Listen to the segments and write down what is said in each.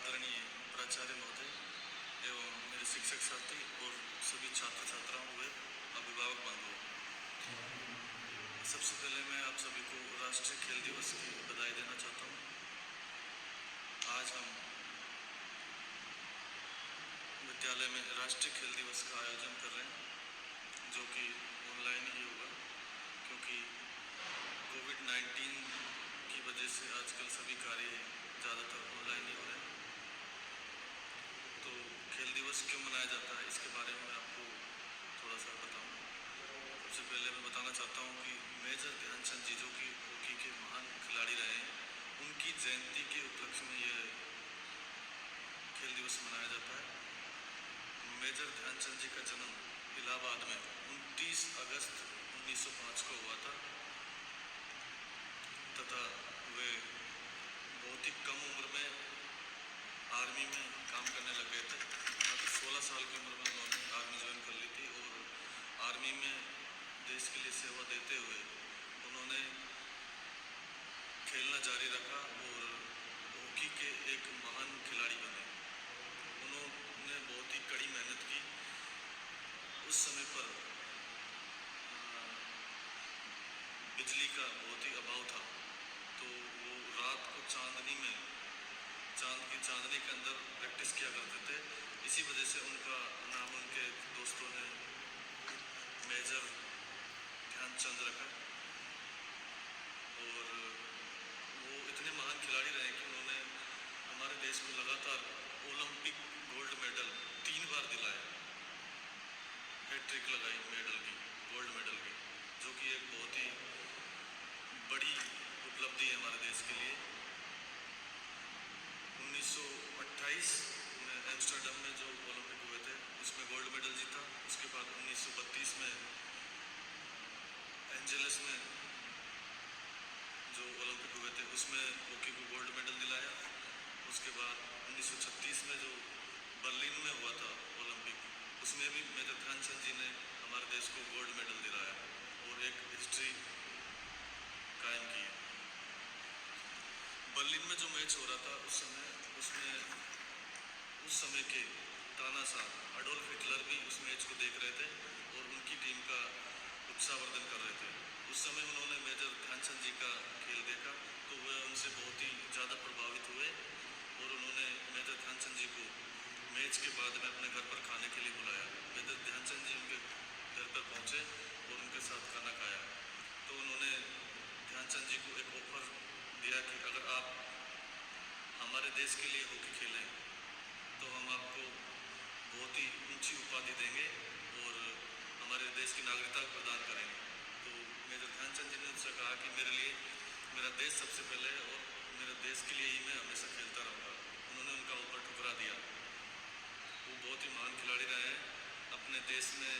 आदरणीय प्राचार्य महोदय एवं मेरे शिक्षक साथी और सभी छात्र छात्राओं व अभिभावक बंधुओं, सबसे पहले मैं आप सभी को राष्ट्रीय खेल दिवस की बधाई देना चाहता हूँ। आज हम विद्यालय में राष्ट्रीय खेल दिवस का आयोजन कर रहे हैं, जो कि ऑनलाइन ही होगा, क्योंकि कोविड-19 की वजह से आजकल सभी कार्य ज़्यादातर ऑनलाइन ही हो रहे हैं। तो खेल दिवस क्यों मनाया जाता है, इसके बारे में मैं आपको थोड़ा सा बताऊंगा। सबसे पहले मैं बताना चाहता हूँ कि मेजर ध्यानचंद जी, जो कि हॉकी के महान खिलाड़ी रहे हैं, उनकी जयंती के उपलक्ष्य में यह खेल दिवस मनाया जाता है। मेजर ध्यानचंद जी का जन्म इलाहाबाद में 29 अगस्त 1905 को हुआ था तथा वे बहुत ही कम उम्र में आर्मी में काम करने लग गए थे। मात्र 16 साल की उम्र में उन्होंने आर्मी ज्वाइन कर ली थी और आर्मी में देश के लिए सेवा देते हुए उन्होंने खेलना जारी रखा और हॉकी के एक महान खिलाड़ी बने। उन्होंने बहुत ही कड़ी मेहनत की। उस समय पर बिजली का बहुत ही अभाव था, तो वो रात को चांद की चांदनी के अंदर प्रैक्टिस किया करते थे। इसी वजह से उनका नाम उनके दोस्तों ने मेजर ध्यानचंद रखा। और वो इतने महान खिलाड़ी रहे कि उन्होंने हमारे देश को लगातार ओलंपिक गोल्ड मेडल 3 बार दिलाया, हैट्रिक लगाई मेडल की, गोल्ड मेडल की, जो कि एक बहुत ही बड़ी उपलब्धि है हमारे देश के लिए। 1928 में एम्स्टर्डम में जो ओलंपिक हुए थे उसमें गोल्ड मेडल जीता। उसके बाद 1932 में एंजेलिस में जो ओलंपिक हुए थे उसमें हॉकी को गोल्ड मेडल दिलाया। उसके बाद 1936 में जो बर्लिन में हुआ था ओलंपिक, उसमें भी मेजर ध्यानचंद जी ने हमारे देश को गोल्ड मेडल दिलाया और एक हिस्ट्री कायम की है। बर्लिन में जो मैच हो रहा था उस समय के तानाशाह एडोल्फ हिटलर भी उस मैच को देख रहे थे और उनकी टीम का उत्साहवर्धन कर रहे थे। उस समय उन्होंने मेजर ध्यानचंद जी का खेल देखा तो वे उनसे बहुत ही ज़्यादा प्रभावित हुए और उन्होंने मेजर ध्यानचंद जी को मैच के बाद में अपने घर पर खाने के लिए बुलाया। मेजर ध्यानचंद जी उनके घर पर पहुंचे और उनके साथ खाना खाया। तो उन्होंने ध्यानचंद जी को एक ऑफर दिया कि अगर आप हमारे देश के लिए हॉकी खेलें तो हम आपको बहुत ही ऊंची उपाधि देंगे और हमारे देश की नागरिकता प्रदान करेंगे। तो मेजर ध्यानचंद जी ने उनसे कहा कि मेरे लिए मेरा देश सबसे पहले है और मेरे देश के लिए ही मैं हमेशा खेलता रहूँगा। उन्होंने उनका ऑफर ठुकरा दिया। वो बहुत ही महान खिलाड़ी रहे हैं। अपने देश में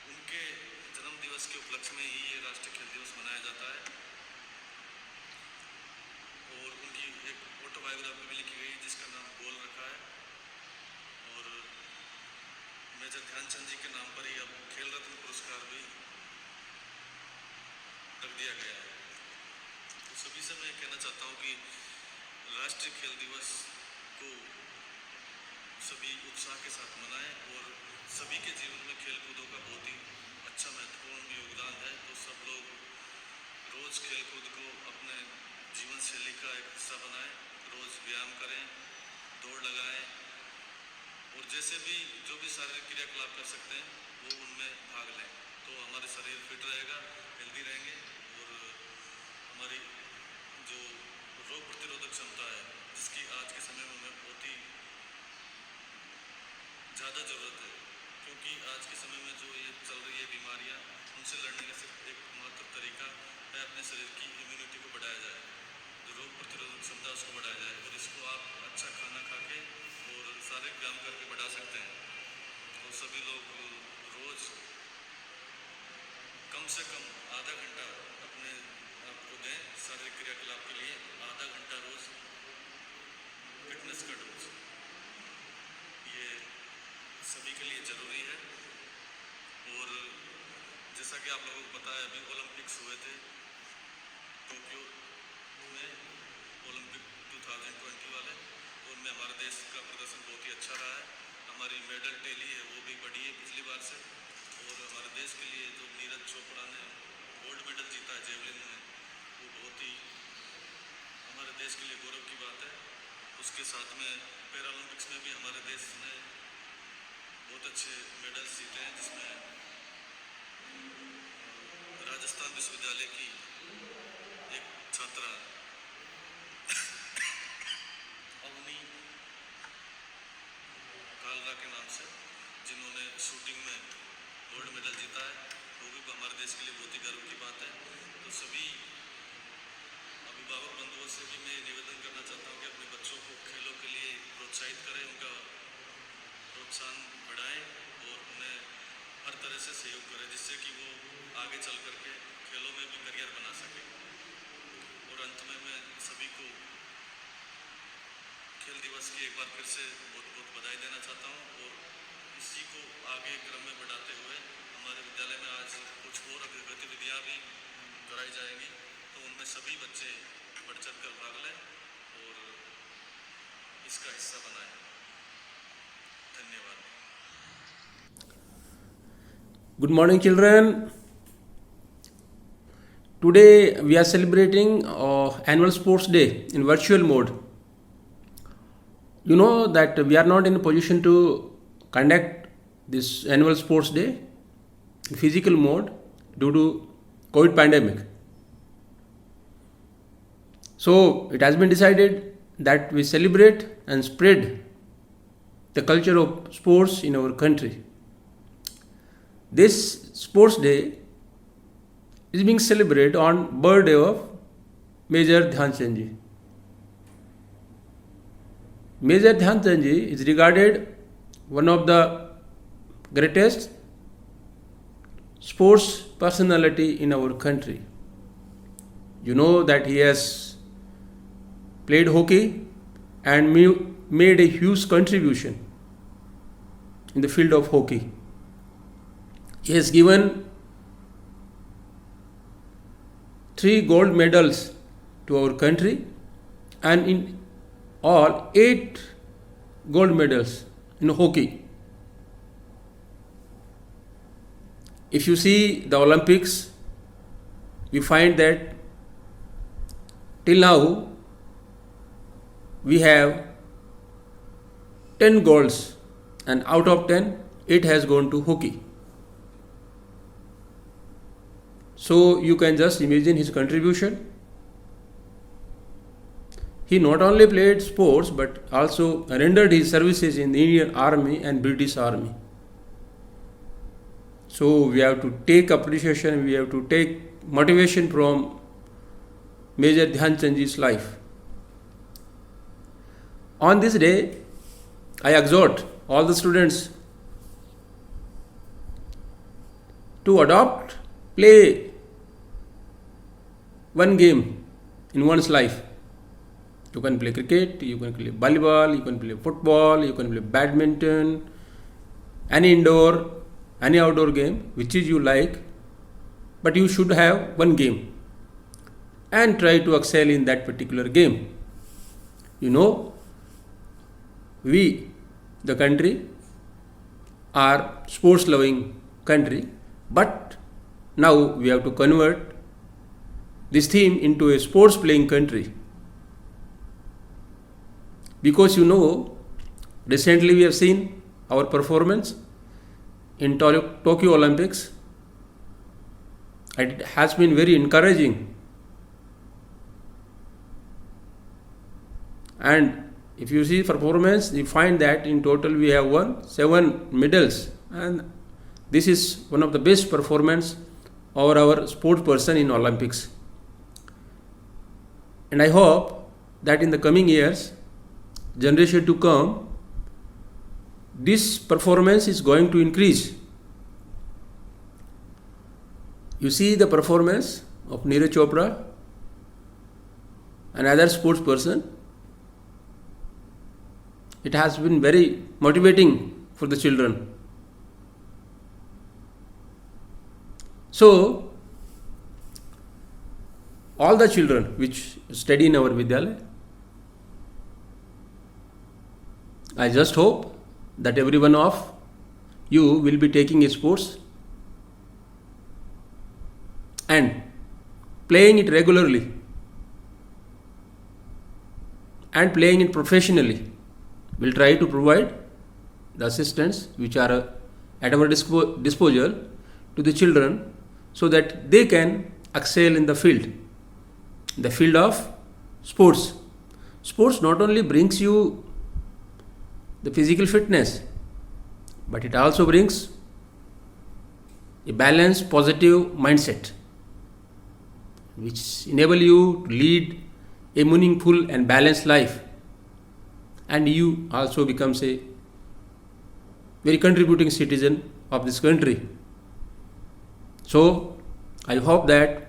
उनके जन्म दिवस के उपलक्ष्य में ही ये राष्ट्रीय खेल दिवस मनाया जाता है। और उनकी एक ऑटोबायोग्राफी भी लिखी गई जिसका नाम गोल रखा है और मेजर ध्यानचंद जी के नाम पर ही अब खेल रत्न पुरस्कार भी रख दिया गया है। तो सभी से मैं कहना चाहता हूँ कि राष्ट्रीय खेल दिवस को सभी उत्साह के साथ मनाएं और सभी के जीवन में खेल कूदों का बहुत ही अच्छा महत्वपूर्ण योगदान है। तो सब लोग रोज़ खेल कूद को अपने जीवन शैली का एक हिस्सा बनाएं, रोज़ व्यायाम करें, दौड़ लगाएं और जैसे भी जो भी शारीरिक क्रियाकलाप कर सकते हैं वो उनमें भाग लें। तो हमारे शरीर फिट रहेगा, हेल्दी रहेंगे और हमारी जो रोग प्रतिरोधक क्षमता है, जिसकी आज के समय में हमें बहुत ही ज़्यादा ज़रूरत है, क्योंकि आज के समय में जो ये चल रही है बीमारियाँ, उनसे लड़ने का सिर्फ एकमात्र तरीका है अपने शरीर की इम्यूनिटी को बढ़ाया जाए, जो रोग प्रतिरोधक क्षमता उसको बढ़ाया जाए। और इसको आप अच्छा खाना खा के और शारीरिक व्यायाम करके बढ़ा सकते हैं। तो सभी लोग रोज़ कम से कम आधा घंटा अपने आप को दें शारीरिक क्रियाकलाप के लिए। आधा घंटा रोज़ फिटनेस का डोज, ये सभी के लिए ज़रूरी है। और जैसा कि आप लोगों को पता है, अभी ओलंपिक्स हुए थे टोक्यो में, ओलंपिक 2020 वाले, उनमें हमारे देश का प्रदर्शन बहुत ही अच्छा रहा है। हमारी मेडल टैली है वो भी बढ़ी है पिछली बार से, और हमारे देश के लिए जो नीरज चोपड़ा ने गोल्ड मेडल जीता है जेवलिन में, वो बहुत ही हमारे देश के लिए गौरव की बात है। उसके साथ में पैरालंपिक्स में भी हमारे देश ने बहुत अच्छे मेडल्स जीते हैं, जिसमें राजस्थान विश्वविद्यालय की एक छात्रा अवनी कालरा के नाम से, जिन्होंने शूटिंग में गोल्ड मेडल जीता है, वो भी हमारे देश के लिए बहुत ही गर्व की बात है। तो सभी अभिभावक बंधुओं से भी मैं निवेदन करना चाहता हूँ कि अपने बच्चों को खेलों के लिए प्रोत्साहित करें, उनका प्रोत्साहन बढ़ाएं और उन्हें हर तरह से सहयोग करें, जिससे कि वो आगे चल करके खेलों में भी करियर बना सके। और अंत में मैं सभी को खेल दिवस की एक बार फिर से बहुत बहुत बधाई देना चाहता हूँ, और इसी को आगे क्रम में बढ़ाते हुए हमारे विद्यालय में आज कुछ और गतिविधियाँ भी कराई जाएंगी, तो उनमें सभी बच्चे बढ़ चढ़ कर भाग लें और इसका हिस्सा बनाएं। धन्यवाद। Good morning, children. Today we are celebrating annual sports day in virtual mode. You know that we are not in a position to conduct this annual sports day in physical mode due to COVID pandemic. So it has been decided that we celebrate and spread the culture of sports in our country. This sports day is being celebrated on birthday of Major Dhyanchand Ji. Major Dhyanchand Ji is regarded one of the greatest sports personality in our country. You know that he has played hockey and made a huge contribution in the field of hockey. He has given 3 gold medals to our country and in all 8 gold medals in hockey. If you see the Olympics, we find that till now we have 10 golds and out of 10, 8 has gone to hockey. So you can just imagine his contribution. He not only played sports but also rendered his services in the Indian Army and British Army. So we have to take appreciation, we have to take motivation from Major Dhyanchand Ji's life. On this day, I exhort all the students to adopt, play one game in one's life. You can play cricket, you can play volleyball, you can play football, you can play badminton, any indoor, any outdoor game, which is you like, but you should have one game and try to excel in that particular game. You know, we, the country, are sports loving country, but now we have to convert this theme into a sports playing country. Because you know, recently we have seen our performance in Tokyo Olympics. It has been very encouraging. And if you see performance, you find that in total we have won 7 medals. And this is one of the best performance of our sports person in Olympics. And I hope that in the coming years, generation to come, this performance is going to increase. You see the performance of Neeraj Chopra, another sports person. It has been very motivating for the children. So, all the children which study in our Vidyalaya, I just hope that every one of you will be taking sports and playing it regularly and playing it professionally. We'll try to provide the assistance which are at our disposal to the children so that they can excel in the field of sports. Sports not only brings you the physical fitness, but it also brings a balanced, positive mindset which enable you to lead a meaningful and balanced life, and you also becomes a very contributing citizen of this country. So I hope that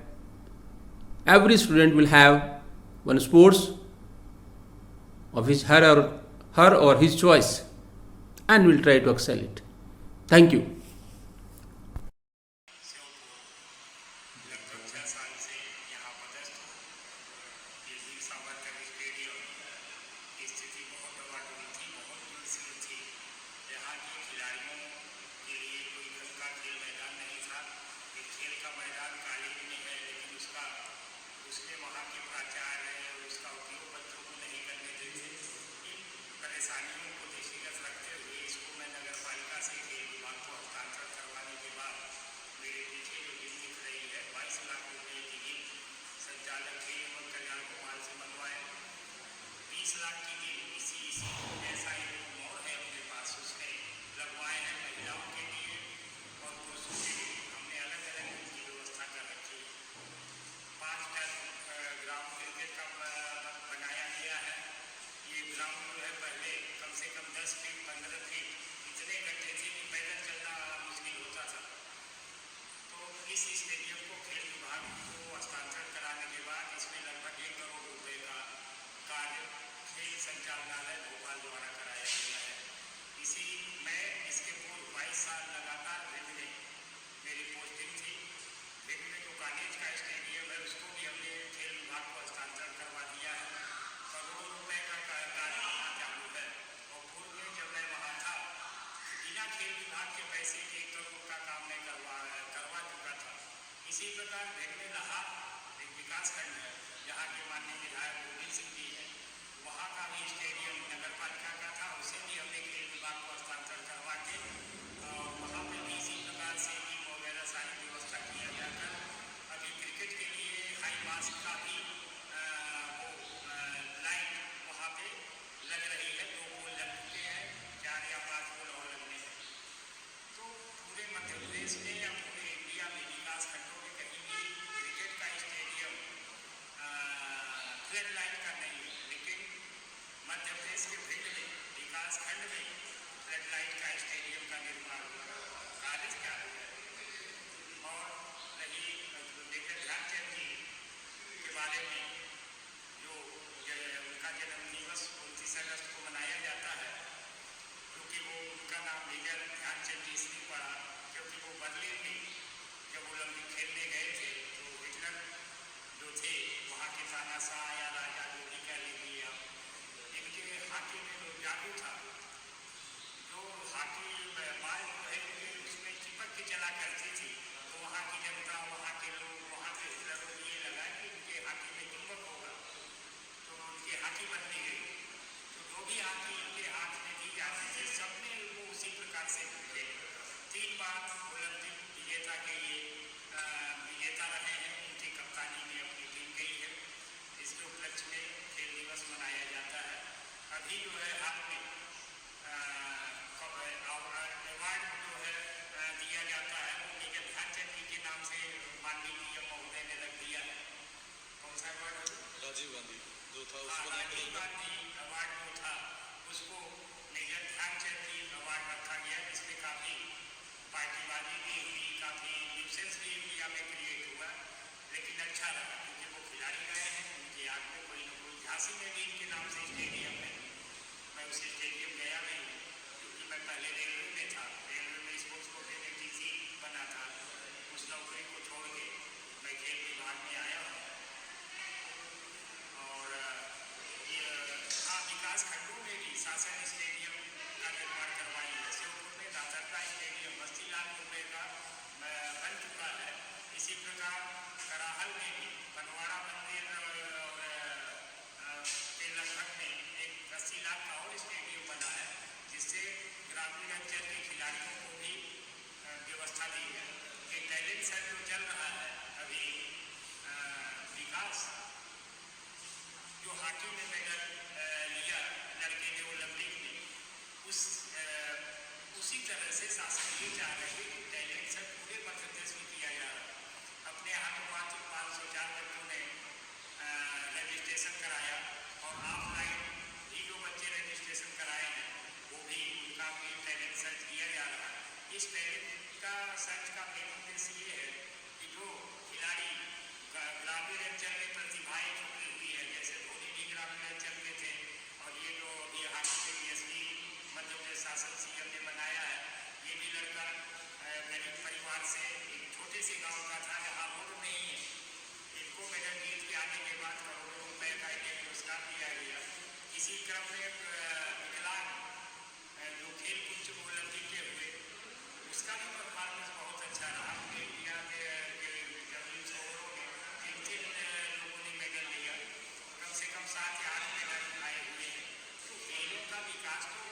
every student will have one sports of her or his choice and will try to excel it. Thank you. लगभग 6 साल से यहाँ पदस्थ हूँ। ये Veer Savarkar stadium की स्थिति बहुत डवाडोल थी, बहुत दुर्सिल थी। यहाँ के खिलाड़ियों के लिए कोई ढंग का खेल मैदान नहीं था। एक खेल का मैदान कालीन में है, लेकिन उसके वहाँ के प्राचार्य उसका उपयोग बच्चों को नहीं करने देते। इन परेशानियों को दृष्टिगत रखते हुए इसको मैं नगर पालिका से खेल विभाग को हस्तांतरण करवाने के बाद मेरे पीछे जो लीड दिख रही है 22 लाख रुपये की लीड संचालक खेल एवं कल्याण गोपाल से मंगवाए। 20 लाख की लीड इसी ऐसा एक मोड़ है अपने पास, उसने लगवाए हैं महिलाओं के लिए और पुरुषों के लिए। हमने अलग अलग इनकी व्यवस्था कर रखी है। 5 टर्फ ग्राउंड क्रिकेट का बनाया गया है। ये ग्राउंड जो है पहले कम से कम 10 फीट 15 फीट इतने गड्ढे थे कि पैदल चलना मुश्किल होता था। तो इस स्टेडियम को खेल विभाग को हस्तांतरण कराने के बाद इसमें लगभग 1 करोड़ रुपए का कार्य खेल संचालनालय भोपाल द्वारा कराया गया है। इसी में इसके पूर्व 22 साल लगातार भिंड में मेरी पोस्टिंग थी। भिंड में जो कॉलेज का स्टेडियम है उसको भी हमने खेल विभाग को हस्तांतरण करवा दिया है। करोड़ों रुपए का कार्य वहाँ चालू है। और पूर्व में जब मैं वहाँ था बिना खेल विभाग के पैसे 1 करोड़ का काम मैं करवा चुका था। इसी प्रकार भिंड में लहा एक विकास खंड है, जहाँ के माननीय विधायक गोविंद सिंह जी हैं। वहाँ का भी स्टेडियम नगर पालिका का था, उसे भी हमने खेल विभाग को हस्तांतरण करवा के वहाँ पे भी इसी प्रकार से टीम वगैरह सारी व्यवस्था किया जाकर अभी क्रिकेट के लिए हाई मास्क का भी लाइन वहाँ पे लग रही है। 2 पोल लग चुके हैं, 4 या 5 पोल और लगने हैं। तो पूरे मध्य प्रदेश में या पूरे इंडिया में विकास खंडों में कहीं भी क्रिकेट का स्टेडियम फ्लड लाइट का नहीं है, लेकिन मध्य प्रदेश के भिंड में विकास खंड में फ्लड लाइट का स्टेडियम का निर्माण कार्य चालू है। और रही मेजर ध्यानचंद जी के बारे में, जो उनका जन्म दिवस 29 अगस्त को मनाया जाता है, क्योंकि वो उनका नाम मेजर ध्यानचंद जी इसलिए पड़ा क्योंकि वो बर्लिन में जब ओलंपिक खेलने गए थे तो हिटलर जो थे वहाँ के तानाशाह या राजा जो भी कह लीजिए आप, इनके हाथी में जो जादू था, जो हाथी बाल जो है उसमें चिपक के चला करती थी, तो वहाँ की जनता, वहाँ के लोग, वहाँ के हिटलर को ये लगा कि उनके हाथी में चुंबक होगा, तो उनके हाथी बनने गई। तो जो भी हाथी इनके हाथ में दी जाती थी सबने वो उसी प्रकार से खेले। 3 बार ओलंपिक विजेता के ये विजेता रहे हैं, उनकी कप्तानी में अपनी टीम गई है। इसके उपलक्ष्य में खेल दिवस मनाया जाता है। अभी जो है हाथ में अवार्ड जो है दिया जाता है वो मेजर ध्यानचंद जी के नाम से माननीय पीएम महोदय ने रख दिया है। कौन सा अवार्ड है? राजीव गांधी जो था उसको राजीव गांधी अवार्ड जो था उसको मेजर ध्यानचंद जी अवार्ड रखा गया, जिसमें काफ़ी पार्टीबाजी भी हुई, काफ़ी न्यूसेंस भी इंडिया में क्रिएट हुआ, लेकिन अच्छा लगा क्योंकि वो खिलाड़ी गए हैं, उनकी आँख में कोई न कोई। झांसी में भी इनके नाम से स्टेडियम है, मैं उस स्टेडियम गया नहीं हूँ क्योंकि मैं पहले रेलवे में था। रेलवे में स्पोर्ट्स कोटे में टीसी बना था, उस नौकरी को छोड़ के मैं खेल विभाग में आया हूँ। और ये विकास खंडों में भी शासन स्टेडियम गांव का था जहां रोड नहीं है। इनको मेडल जीत के आने के बाद करोड़ों रुपए का इन्हें पुरस्कार दिया गया। इसी क्रम में विकलांग जो खेल कुछ ओलंपिक के हुए उसका भी परफॉर्मेंस बहुत अच्छा रहा। इंडिया के जवलिन थ्रोअरों में 3 लोगों ने मेडल लिया, कम से कम 7 या 8 मेडल आए हुए हैं। तो खेलों का विकास तो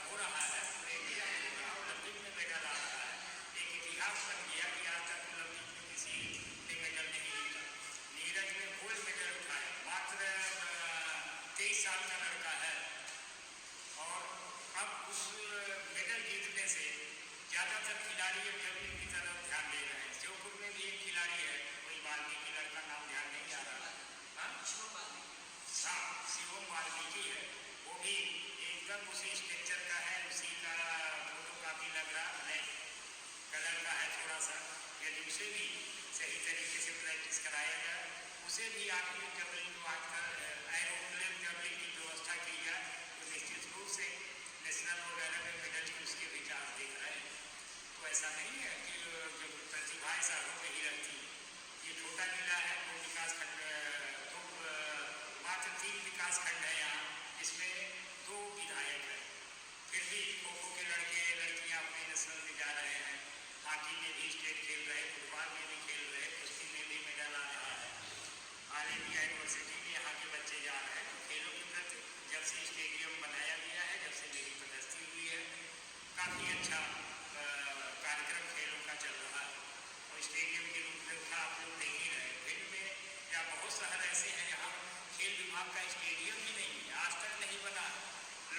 हो रहा है, पूरे इंडिया में हो रहा है, ओलंपिक में मेडल आ रहा है। एक इतिहास बन गया कि आज तक ओलंपिक में किसी ने मेडल नहीं जीता। नीरज ने गोल्ड मेडल उठाया, मात्र 23 साल का लड़का है और अब उस मेडल जीतने से ज़्यादातर खिलाड़ी अब जवलिन की तरफ ध्यान दे रहे हैं। श्योपुर में भी एक खिलाड़ी है, कोई वाल्मीकि लड़का, नाम ध्यान नहीं आ रहा है, हाँ शिवम वाल्मीकि है, वो भी एकदम उसी स्ट्रक्चर का है, उसी का फोटो काफी लग रहा, ब्लैक कलर का है थोड़ा सा। यदि उसे भी सही तरीके से प्रैक्टिस कराया जाए, उसे भी आधुनिक जवलिन को आजकल एरोप्लेन जवलिन की व्यवस्था की जाए तो निश्चित रूप से नेशनल वगैरह में मेडल की उसके भी चांस दिख रहे हैं। तो ऐसा नहीं है कि जो प्रतिभा शहरों में ही रहती है। ये छोटा जिला है, दो विकास खंड, दो मात्र 3 विकास खंड है यहाँ, जिसमें 2 विधायक हैं। फिर भी खो खो के लड़के लड़कियाँ अपने नेशनल में जा रहे हैं, हॉकी में भी स्टेट खेल रहे, फुटबॉल में भी खेल रहे, कुश्ती में भी मेडल आ रहा है। ऑल इंडिया यूनिवर्सिटी में यहाँ के बच्चे जा रहे हैं। खेलों के प्रति जब से स्टेडियम बनाया गया है, जब से मेरी पदस्थी हुई है, काफ़ी अच्छा कार्यक्रम खेलों का चल रहा है। और स्टेडियम की रूपरेखा आप लोग देख ही रहे हैं। भिंड में या बहुत शहर ऐसे हैं जहाँ खेल विभाग का स्टेडियम ही नहीं है, आज तक नहीं बना।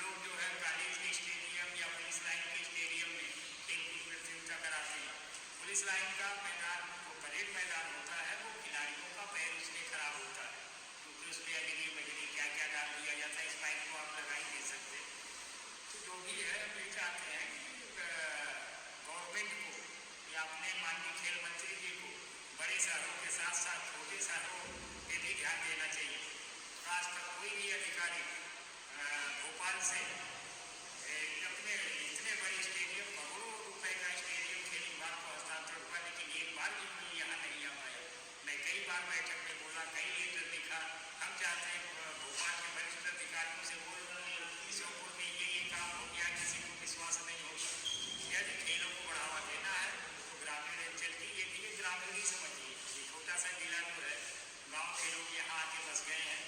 लोग जो है कॉलेज के स्टेडियम या पुलिस लाइन के स्टेडियम में खेल की प्रतियोगिता कराते हैं। पुलिस लाइन का मैदान, वो परेड मैदान होता है, वो खिलाड़ियों का पैर उसमें खराब होता है, क्योंकि उसमें अजरी मजरी क्या क्या डाल दिया जाता है, स्पाइक को आप लगा ही नहीं सकते। तो जो भी है वे चाहते हैं कि गवर्नमेंट को या अपने माननीय खेल मंत्री जी को बड़े शहरों के साथ साथ छोटे शहरों पे भी ध्यान देना चाहिए। आज तक कोई भी अधिकारी भोपाल से अपने इतने बड़े स्टेडियम, करोड़ों रुपए का स्टेडियम खेल विभाग को हस्तांतरण हुआ, लेकिन एक बार भी कोई यहाँ नहीं आ पाया। मैं कई बार बैठक में बोला, कई लेटर लिखा, हम चाहते हैं भोपाल के वरिष्ठ अधिकारियों से बोल श्योपुर में ये काम हो गया, किसी को विश्वास नहीं होगा। यदि खेलों को बढ़ावा देना है तो ग्रामीण अंचल की, ये भी ग्रामीण ही समझिए, ये छोटा सा जिला जो है, गाँव के लोग यहाँ आके बस गए हैं,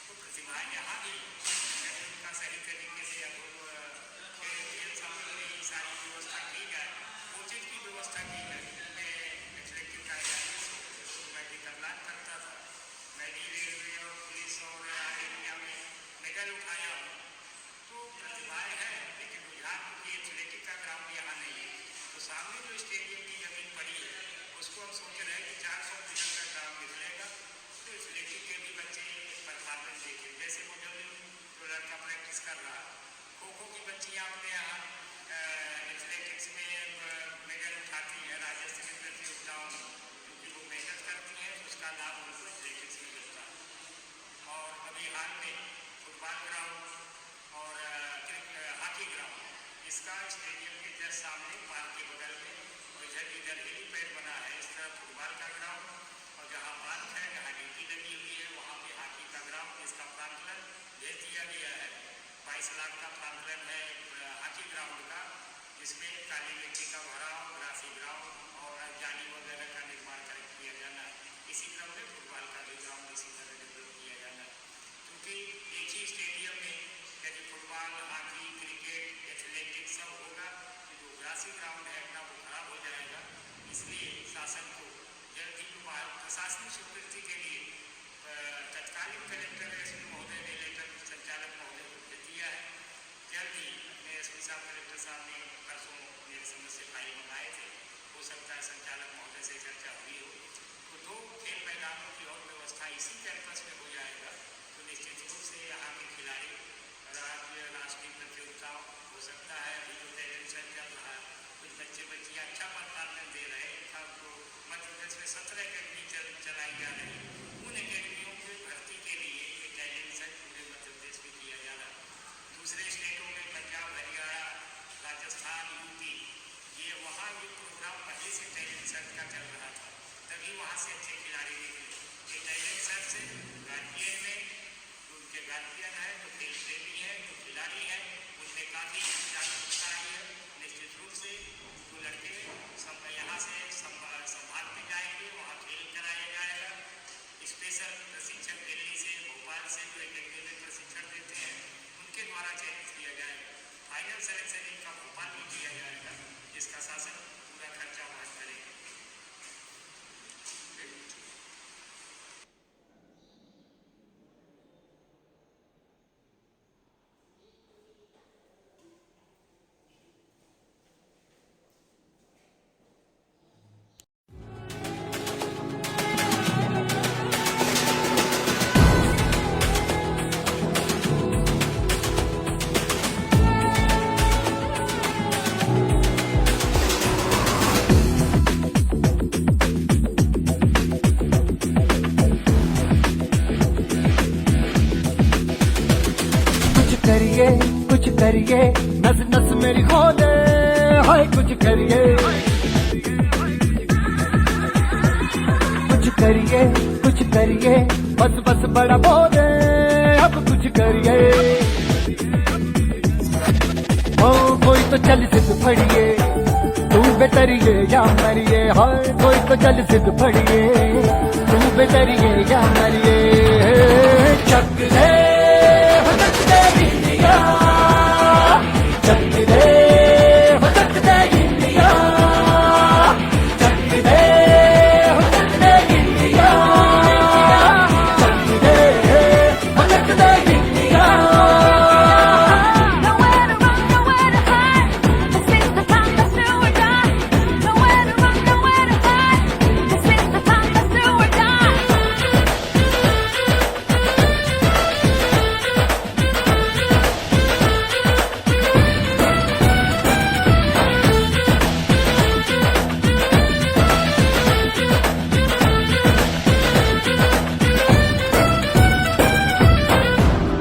तो प्रतिभाएं यहाँ भी उनका सही तरीके से अब खेल सामग्री सारी व्यवस्था की जाए, कोचिंग की व्यवस्था की जाए। मैं एथलेटिक का मैं भी करना करता था, मैं भी रेलवे और पुलिस और इंडिया में मेडल उठाया हूँ। तो प्रतिभाएं हैं, लेकिन रुझान की एथलेटिक का ग्राउंड यहाँ नहीं है। तो सामने जो स्टेडियम की जमीन पड़ी है, उसको हम सोच रहे हैं कि 400 मीटर का ग्राउंड निकलेगा, तो एथलेटिक के भी बच्चे परफॉर्मेंस देखें। जैसे वो जब जो लड़का प्रैक्टिस कर रहा, खो खो की बच्चियाँ अपने यहाँ एथलेटिक्स में मेडल उठाती हैं, राज्य स्तरीय प्रतियोगिताओं में, क्योंकि वो मेहनत करती हैं, तो उसका लाभ उनको एथलेटिक्स में मिलता है। और अभी हाल में फुटबॉल ग्राउंड और हॉकी ग्राउंड, इसका स्टेडियम के जस्ट सामने पार्क के बगल में इधर हेलीपैड बना है, इस तरह फुटबॉल का ग्राउंड, और जहाँ पार्क है, जहाँ ड्यूटी लगी हुई है, वहाँ पे हॉकी का ग्राउंड, इसका प्रांगण भेज दिया गया है। 22 लाख का प्रांगण है हॉकी ग्राउंड का, जिसमें काली मिट्टी का भराव, ग्रासी ग्राउंड और जाली वगैरह का निर्माण किया जाना है। इसी क्रम में फुटबॉल का भी ग्राउंड इसी तरह डेवलप किया जाना है, क्योंकि एक ही स्टेडियम में यदि फुटबॉल, हॉकी, क्रिकेट, एथलेटिक्स सब होगा तो जो ग्रासी ग्राउंड है अपना वो खराब हो जाएगा। इसलिए शासन को जल्द ही प्रशासनिक स्वीकृति के लिए तत्कालीन कलेक्टर एसपी महोदय ने लेटर संचालक महोदय को भेज दिया है। जल्द ही अपने एसपी साहब, कलेक्टर साहब ने परसों मेरे समझ से फाइल मंगाए थे, हो सकता है संचालक महोदय से चर्चा हुई हो, तो 2 खेल मैदानों की और व्यवस्था इसी कैंपस में हो जाएगा, तो निश्चित रूप से यहाँ के खिलाड़ी राज्य राष्ट्रीय प्रतियोगिताओं हो सकता है। अभी जो टैलेंट सर्च चल रहा है, कुछ बच्चे बच्चियाँ अच्छा परफॉर्मेंस दे रहे हैं, इनका तो मध्य प्रदेश में 17 अकेडमी चलाई जा रही है, उन अकेडमियों की भर्ती के लिए ये टैलेंट सर्च पूरे मध्य प्रदेश में किया जा रहा है। दूसरे स्टेटों में पंजाब, हरियाणा, राजस्थान, यूपी, ये वहाँ ये प्रोग्राम पहले से टैलेंट सर्च का चल रहा है। वहाँ से अच्छे खिलाड़ी निकले। ये टैलेंट सर से गार्जियन में उनके गार्जियन है, जो खेल प्रेमी है, जो खिलाड़ी है, उनमें काफ़ी जागरूकता आई है। निश्चित रूप से वो लड़के सब यहाँ से संभालते जाएंगे, वहाँ खेल कराया जाएगा। स्पेशल प्रशिक्षक दिल्ली से, भोपाल से जो एकेडमी में प्रशिक्षण देते हैं, उनके द्वारा चयनित किया जाएगा। फाइनल सिलेक्शन इनका भोपाल में किया जाएगा, जिसका शासन पूरा खर्चा वहन करेगा। कुछ करिए नस नस मेरी खोले, हाय कुछ करिए, कुछ करिए बस बस बड़ा बोले, अब कुछ करिए। ओ कोई तो चल सिद्ध फड़िए, तू बेतरिए या मरिए, हाय कोई तो चल सिद्ध फड़िए, तू बेतरिए या मरिए। चक दे इंडिया, चक दे इंडिया, चक दे इंडिया, चक दे India. Nowhere to run, nowhere to hide. This is the time, let's do or die. Nowhere to run, nowhere to hide. This is the time, let's do or die.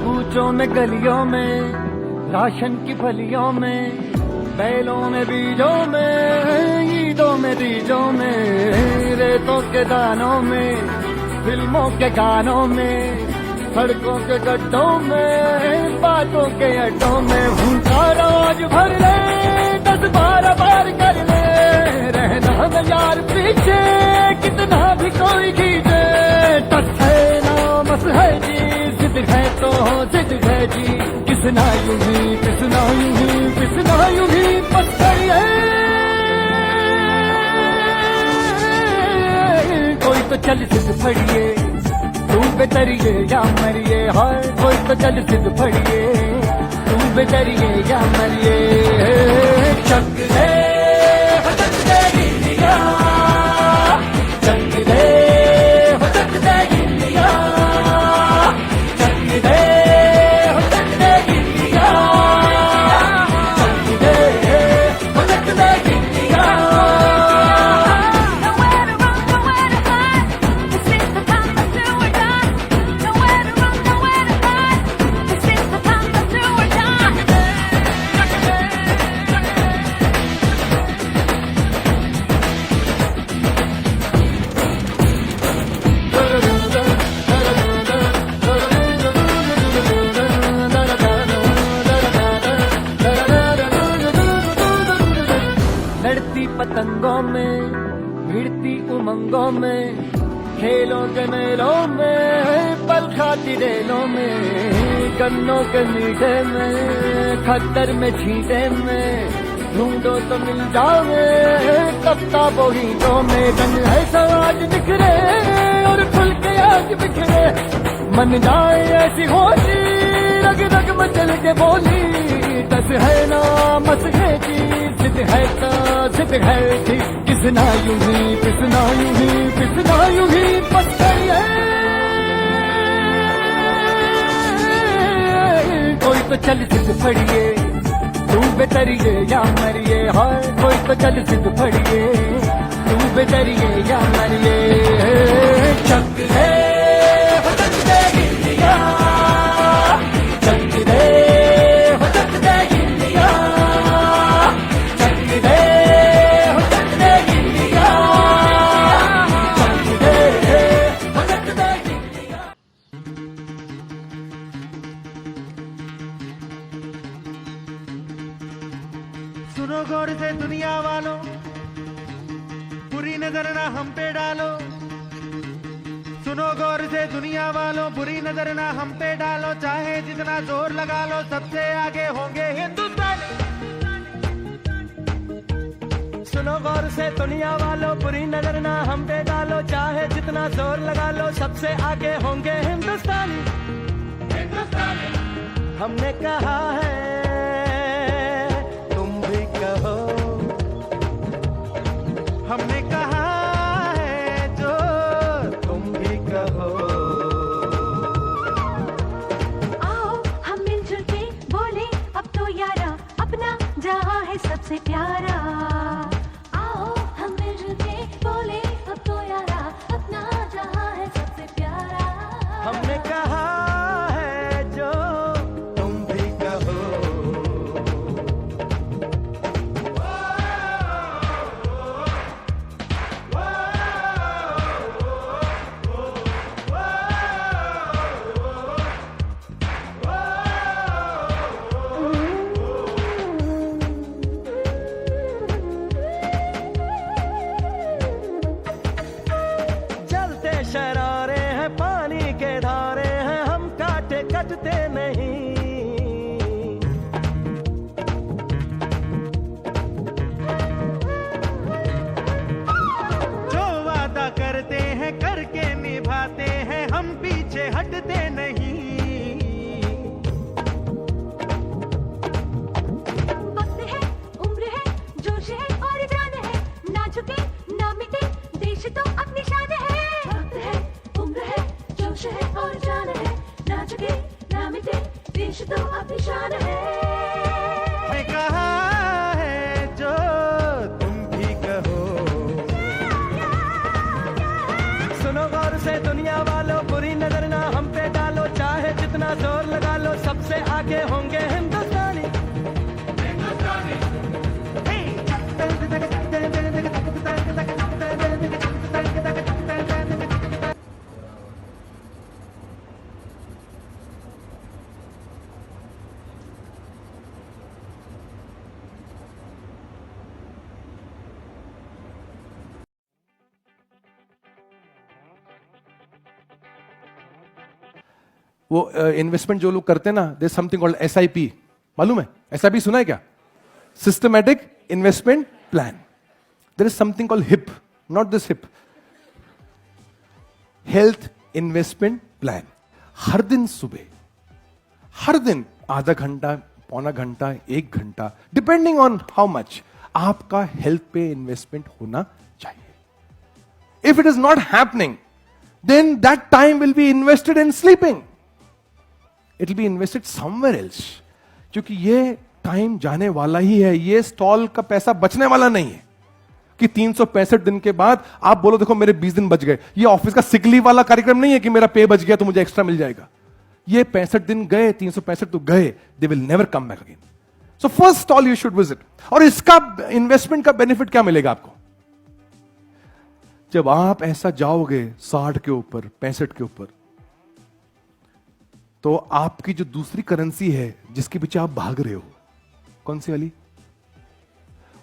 कूचों में गलियों में, ration की फलियों में, बैलों में बीजों में, ईदों में बीजों में, रेतों के दानों में, फिल्मों के गानों में, सड़कों के गड्ढों में, बातों के अड्डों में। भूखा रोज भर ले, 10-12 बार कर ले, रहना न यार पीछे, कितना भी कोई खींचे। टस है नामस है जी, जिद है तो जिद है जी, किसना यूं ही किसना यूं ही किसना यूं ही पत्थर है। कोई तो चल सिद्ध फड़िए, तू बेतरिए या मरिए, हाय कोई तो चल सिद्ध फड़िए, तू बेतरिए या मरिए। चक दे इंडिया, चक दे इंडिया, चक दे इंडिया, चक दे India. Nowhere to run, nowhere to hide. This is the time, let's do or die. Nowhere to run, nowhere to hide. This is the time, let's do or die. लड़ती पतंगों में, भिड़ती उमंगों में, खेलों के मेलों में, पल खाती रेलों में, गन्नों के मीठे में, खद्दर में छींटे में, ढूंढो तो मिल जाओगे कफ्ता बोहीटों में। रंग है आज बिखरे और खुल के आज बिखरे, मन जाए ऐसी होली, रग रग मचल के बोली। दस है ना मस है जी, जिद है तो जिद है जी, किसना यूं ही किसना यूं ही किसना यूं ही पत्थर है। कोई तो चल सिद्ध फड़िए, तू बेतरिए या मरिए, हाय कोई तो चल सिद्ध फड़िए, तू बेतरिए या मरिए। चक दे इंडिया, चक दे इंडिया, चक दे इंडिया, चक दे डालो, सुनो गौर से दुनिया वालों, बुरी नजर ना हम पे डालो, चाहे जितना जोर लगा लो, सबसे आगे होंगे हिंदुस्तानी। सुनो गौर से दुनिया वालों, बुरी नजर ना हम पे डालो, चाहे जितना जोर लगा लो, सबसे आगे होंगे हिंदुस्तानी। हमने कहा है तुम भी कहो, हमने कहा है जो तुम भी कहो। आओ हम मिलजुल के बोले अब तो यारा, अपना जहां है सबसे प्यारा। आओ हम मिलजुल के बोले अब तो यारा, अपना जहां है सबसे प्यारा। हमने कहा है जो तुम भी कहो। जलते शरारे हैं, पानी के धारे हैं, हम काटे कटते नहीं। जो वादा करते हैं करके निभाते हैं, हम पीछे हटते नहीं। वक्त है, उम्र है, जोश है और जान है, ना झुके ना मिटे, देश तो अपनी शान है। वक्त है, उम्र है, जोश है और जान है, ना झुके ना मिटे, देश तो अपनी शान है। हमने कहा है जो तुम भी कहो। सुनो गौर से दुनिया वालों, बुरी नजर ना हम पे डालो, चाहे जितना जोर लगा लो, सबसे आगे होंगे हिंदुस्तानी। वो इन्वेस्टमेंट जो लोग करते हैं ना, देयर समथिंग कॉल्ड SIP, मालूम है? SIP सुना है क्या? Systematic investment plan. There is something called HIP, not this HIP, health investment plan. हर दिन सुबह, हर दिन आधा घंटा, पौना घंटा, 1 घंटा, डिपेंडिंग ऑन हाउ मच, आपका हेल्थ पे इन्वेस्टमेंट होना चाहिए। If it is not happening, then that time will be invested in sleeping. It will be invested somewhere else. क्योंकि ये टाइम जाने वाला ही है, ये स्टॉल का पैसा बचने वाला नहीं है कि 365 दिन के बाद आप बोलो देखो मेरे 20 दिन बच गए। ये ऑफिस का सिक लीव वाला कार्यक्रम नहीं है कि मेरा पे बच गया तो मुझे एक्स्ट्रा मिल जाएगा। ये 65 दिन गए, 365 तो गए, they will never come back again. So first stall you should visit. और इसका इन्वेस्टमेंट का बेनिफिट क्या मिलेगा आपको? जब आप ऐसा जाओगे 60 के ऊपर, 65 के ऊपर, तो आपकी जो दूसरी करेंसी है जिसके पीछे आप भाग रहे हो, कौन सी वाली,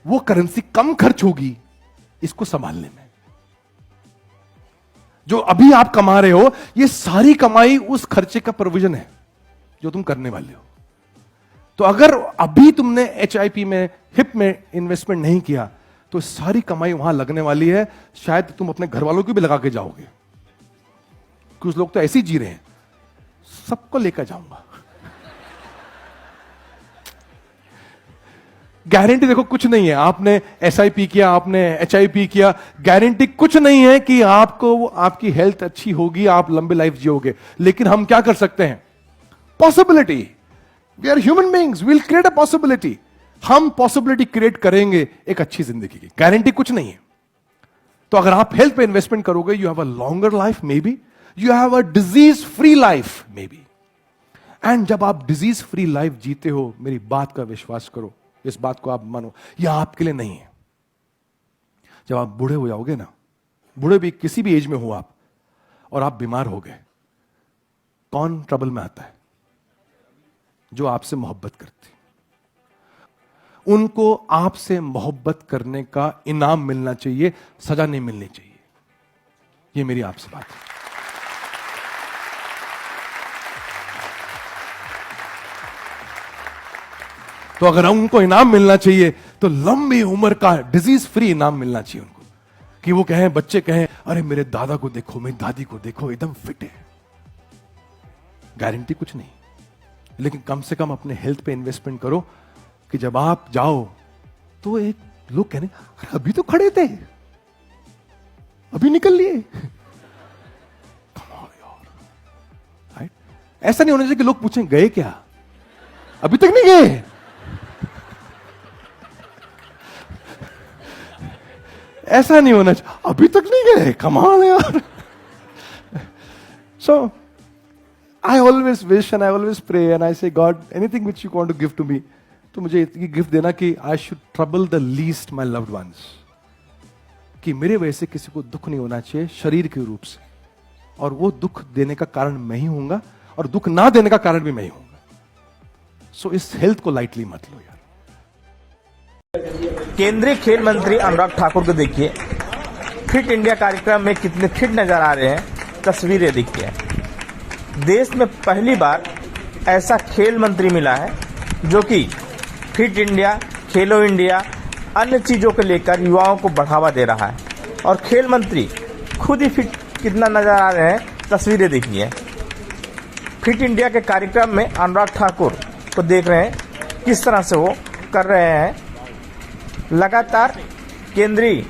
वो करेंसी कम खर्च होगी इसको संभालने में। जो अभी आप कमा रहे हो, ये सारी कमाई उस खर्चे का प्रोविजन है जो तुम करने वाले हो। तो अगर अभी तुमने HIP में, HIP में इन्वेस्टमेंट नहीं किया, तो सारी कमाई वहां लगने वाली है। शायद तुम अपने घर वालों की भी लगा के जाओगे। कुछ लोग तो ऐसे ही जी रहे हैं, सबको लेकर जाऊंगा। गारंटी देखो कुछ नहीं है। आपने SIP किया, आपने HIP किया, गारंटी कुछ नहीं है कि आपको, आपकी हेल्थ अच्छी होगी, आप लंबी लाइफ जियोगे। लेकिन हम क्या कर सकते हैं? Possibility. We are human beings, will create a possibility. हम पॉसिबिलिटी क्रिएट करेंगे एक अच्छी जिंदगी की। गारंटी कुछ नहीं है। तो अगर आप हेल्थ पे इन्वेस्टमेंट करोगे, you have a longer life, may be you have a disease free life, may be. And जब आप डिजीज फ्री लाइफ जीते हो, मेरी बात का विश्वास करो, इस बात को आप मानो, यह आपके लिए नहीं है। जब आप बूढ़े हो जाओगे ना, बूढ़े भी किसी भी एज में हो आप, और आप बीमार हो गए, कौन ट्रबल में आता है? जो आपसे मोहब्बत करती। उनको आपसे मोहब्बत करने का इनाम मिलना चाहिए, सजा नहीं मिलनी चाहिए। ये मेरी आपसे बात है। तो अगर उनको इनाम मिलना चाहिए तो लंबी उम्र का डिजीज फ्री इनाम मिलना चाहिए उनको, कि वो कहें, बच्चे कहें, अरे मेरे दादा को देखो, मेरी दादी को देखो, एकदम फिट है। गारंटी कुछ नहीं, लेकिन कम से कम अपने हेल्थ पे इन्वेस्टमेंट करो कि जब आप जाओ तो एक लोग कहने, अरे अभी तो खड़े थे, अभी निकल लिए। राइट? ऐसा नहीं होना चाहिए कि लोग पूछें गए क्या, अभी तक नहीं गए। ऐसा नहीं होना चाहिए, अभी तक नहीं गए, कमाल है यार। So I always wish and I always pray and I say, God anything which you want to give to me, तो मुझे ये गिफ्ट देना कि I should trouble the least my loved ones, कि मेरे वजह से किसी को दुख नहीं होना चाहिए शरीर के रूप से, और वो दुख देने का कारण मैं ही होऊंगा और दुख ना देने का कारण भी मैं ही होऊंगा। सो इस हेल्थ को लाइटली मत लो यार। केंद्रीय खेल मंत्री अनुराग ठाकुर को देखिए, फिट इंडिया कार्यक्रम में कितने फिट नजर आ रहे हैं, तस्वीरें देखिए। देश में पहली बार ऐसा खेल मंत्री मिला है जो कि फिट इंडिया, खेलो इंडिया, अन्य चीजों को लेकर युवाओं को बढ़ावा दे रहा है। और खेल मंत्री खुद ही फिट कितना नजर आ रहे हैं, तस्वीरें देखिए। फिट इंडिया के कार्यक्रम में अनुराग ठाकुर को देख रहे हैं किस तरह से वो कर रहे हैं। लगातार केंद्रीय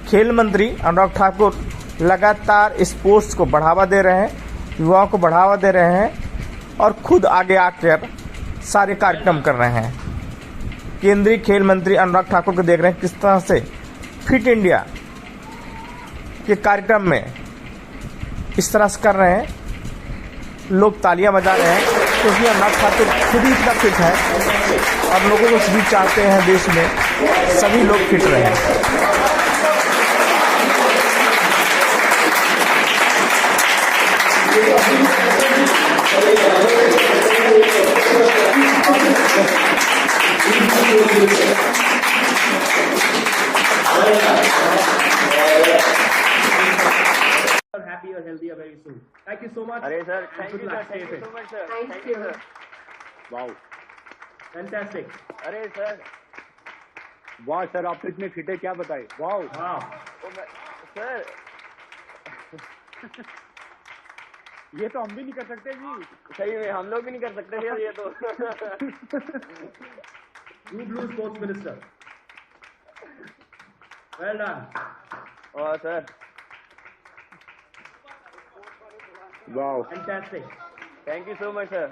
खेल मंत्री अनुराग ठाकुर लगातार स्पोर्ट्स को बढ़ावा दे रहे हैं, युवाओं को बढ़ावा दे रहे हैं और खुद आगे आकर सारे कार्यक्रम कर रहे हैं। केंद्रीय खेल मंत्री अनुराग ठाकुर को देख रहे हैं किस तरह से फिट इंडिया के कार्यक्रम में इस तरह से कर रहे हैं। लोग तालियां बजा रहे हैं क्योंकि अनुराग ठाकुर खुद ही इतना फिट है और लोगों को भी चाहते हैं देश में सभी लोग फिट रहें। Happy or healthy very soon. Thank you so much. अरे sir, Thank you, sir. Thank you so much, sir. Thank you, sir. Wow. Fantastic. अरे सर, वाह सर, आप तो इतने फिट है, क्या बताए। वाह Wow. सर ये तो हम भी नहीं कर सकते जी। सही में हम लोग भी नहीं कर सकते सर ये तो। You blue sports minister. Well done. और सर, वाह Fantastic. Thank you so much sir.